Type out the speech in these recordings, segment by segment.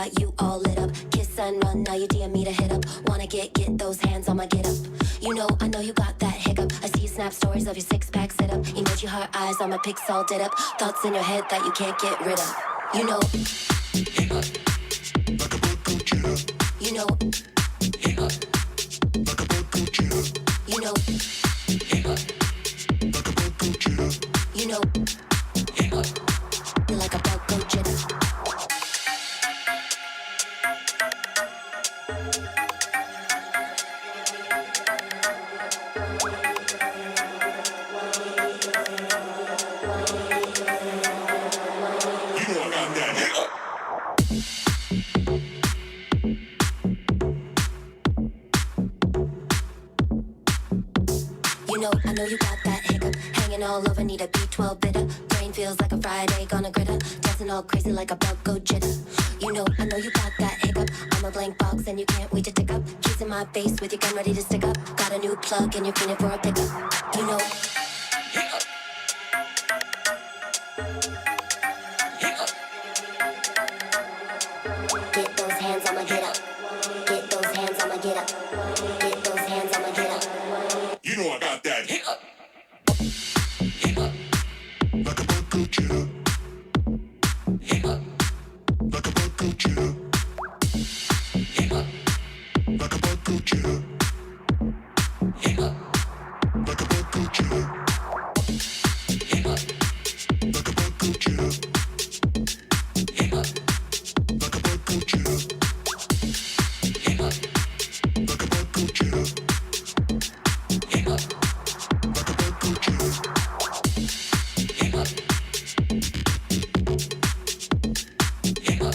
got you all lit up. Kiss and run, now you DM me to hit up. Wanna get those hands on my get up. You know, I know you got that hiccup. I see you snap stories of your six-pack sit up. Emoji heart eyes on my pics all did up. Thoughts in your head that you can't get rid of. You know, hiccup, like a bird go cheetah. You know, hiccup, like a bird go cheetah. You know, hiccup, like a bird go cheetah. You know, hiccup, like a bird go cheetah. I know you got that hiccup, hanging all over, need a B12 bitter. Brain feels like a Friday, gonna gritter, dancing all crazy like a bug go jitter. You know, I know you got that hiccup. I'm a blank box and you can't wait to tick up. Kissing my face with your gun ready to stick up. Got a new plug and you're feeling for a pickup. You know, hiccup, hiccup. Get those hands on my get up. Get those hands on my get up. Get those hands on my get up. You know I got that hiccup. Hiccup, Like a bird go cheetah. hiccup, Like a bird go cheetah. hiccup, Like a bird go cheetah. hiccup, Like a bird go cheetah. hiccup, Like a bird go cheetah. hiccup, Like a bird go cheetah. hiccup, Like a bird go cheetah. hiccup, Like a bird go cheetah. hiccup, hiccup,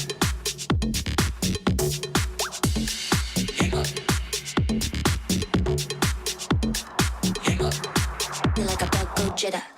hiccup, hiccup. Feel like a bug go jitter.